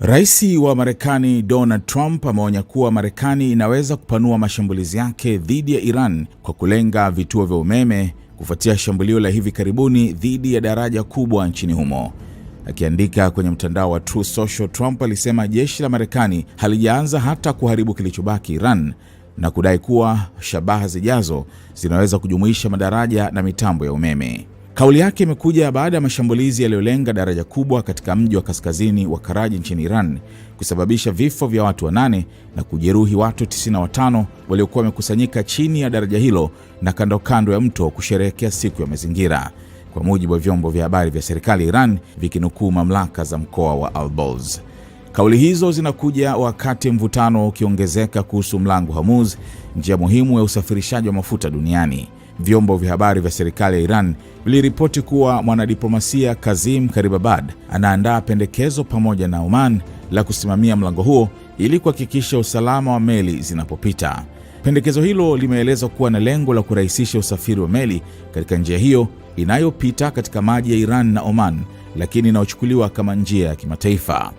Rais wa Marekani Donald Trump ameonya kuwa Marekani inaweza kupanua mashambulizi yake dhidi ya Iran kwa kulenga vituo vya umeme kufuatia shambulio la hivi karibuni dhidi ya daraja kubwa nchini humo. Akiandika kwenye mtandao wa Truth Social, Trump alisema jeshi la Marekani halijaanza hata kuharibu kilichobaki Iran na kudai kuwa shabaha zijazo zinaweza kujumuisha madaraja na mitambo ya umeme. Kauli yake imekuja baada ya mashambulizi yaliyolenga daraja kubwa katika mji wa kaskazini wa Karaji nchini Iran kusababisha vifo vya watu 8 na kujeruhi watu 95 waliokuwa wamekusanyika chini ya daraja hilo na kando kando ya mto kusherehekea siku ya mazingira, kwa mujibu wa vyombo vya habari vya serikali Iran vikinukuu mamlaka za mkoa wa Al-Borz. Kauli hizo zinakuja wakati mvutano ukiongezeka kuhusu mlango Hormuz, njia muhimu ya usafirishaji wa mafuta duniani. Vyombo vya habari vya serikali ya Iran viliripoti kuwa mwanadiplomasia Kazim Garibabad anaandaa pendekezo pamoja na Oman la kusimamia mlango huo ili kuhakikisha usalama wa meli zinapopita. Pendekezo hilo limeelezwa kuwa na lengo la kurahisisha usafiri wa meli katika njia hiyo inayopita katika maji ya Iran na Oman, lakini inayochukuliwa kama njia ya kimataifa.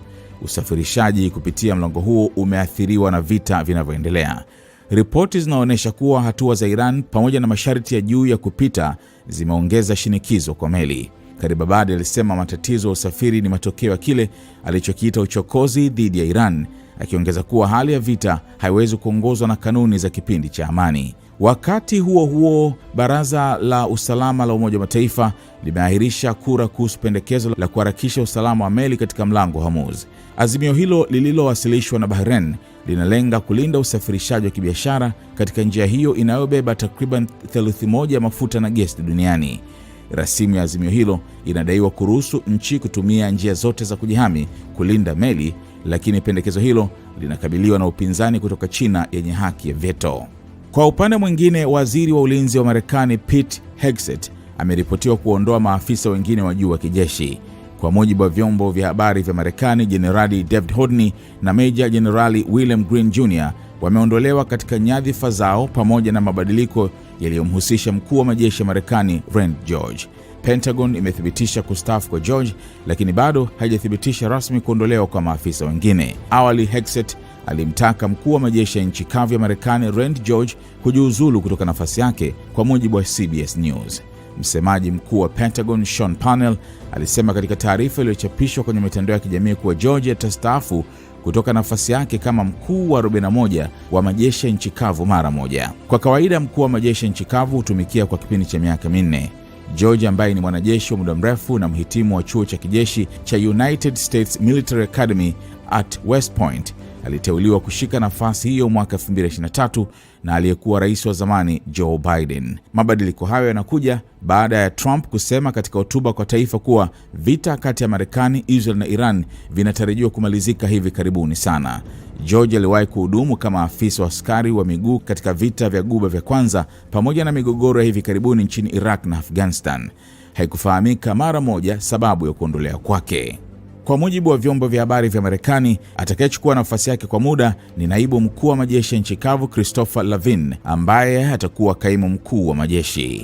Usafirishaji kupitia mlango huo umeathiriwa na vita vinavyoendelea. Ripoti zinaonyesha kuwa hatua za Iran pamoja na masharti ya juu ya kupita zimeongeza shinikizo kwa meli. Garibabad alisema matatizo ya usafiri ni matokeo ya kile alichokiita uchokozi dhidi ya Iran, akiongeza kuwa hali ya vita haiwezi kuongozwa na kanuni za kipindi cha amani. Wakati huo huo, Baraza la Usalama la Umoja wa Mataifa limeahirisha kura kuhusu pendekezo la kuharakisha usalama wa meli katika mlango Hormuz. Azimio hilo lililowasilishwa na Bahrain linalenga kulinda usafirishaji wa kibiashara katika njia hiyo inayobeba takriban theluthi moja ya mafuta na gesi duniani. Rasimu ya azimio hilo inadaiwa kuruhusu nchi kutumia njia zote za kujihami kulinda meli, lakini pendekezo hilo linakabiliwa na upinzani kutoka China yenye haki ya veto. Kwa upande mwingine, waziri wa ulinzi wa Marekani Pete Hegseth ameripotiwa kuondoa maafisa wengine wa juu wa kijeshi. Kwa mujibu wa vyombo vya habari vya Marekani, Jenerali David Hodney na Meja Jenerali William Green Jr. wameondolewa katika nyadhifa zao pamoja na mabadiliko yaliyomhusisha mkuu wa majeshi ya Marekani Rand George. Pentagon imethibitisha kustaafu kwa George, lakini bado haijathibitisha rasmi kuondolewa kwa maafisa wengine. Awali, Hegseth alimtaka mkuu wa majeshi ya nchi kavu ya Marekani Rand George kujiuzulu kutoka nafasi yake, kwa mujibu wa CBS News. Msemaji mkuu wa Pentagon Sean Parnell alisema katika taarifa iliyochapishwa kwenye mitandao ya kijamii kuwa George atastaafu kutoka nafasi yake kama mkuu wa 41 wa majeshi ya nchi kavu mara moja. Kwa kawaida mkuu wa majeshi ya nchi kavu hutumikia kwa kipindi cha miaka 4. George, ambaye ni mwanajeshi wa muda mrefu na mhitimu wa chuo cha kijeshi cha United States Military Academy at West Point, aliteuliwa kushika nafasi hiyo mwaka 2023 na aliyekuwa rais wa zamani Joe Biden. Mabadiliko hayo yanakuja baada ya Trump kusema katika hotuba kwa taifa kuwa vita kati ya Marekani, Israel na Iran vinatarajiwa kumalizika hivi karibuni sana. George aliwahi kuhudumu kama afisa wa askari wa miguu katika vita vya Ghuba vya kwanza pamoja na migogoro ya hivi karibuni nchini Iraq na Afghanistan. Haikufahamika mara moja sababu ya kuondolewa kwake. Kwa mujibu wa vyombo vya habari vya Marekani, atakayechukua nafasi yake kwa muda ni naibu mkuu wa majeshi ya nchi kavu Christopher Lavin, ambaye atakuwa kaimu mkuu wa majeshi.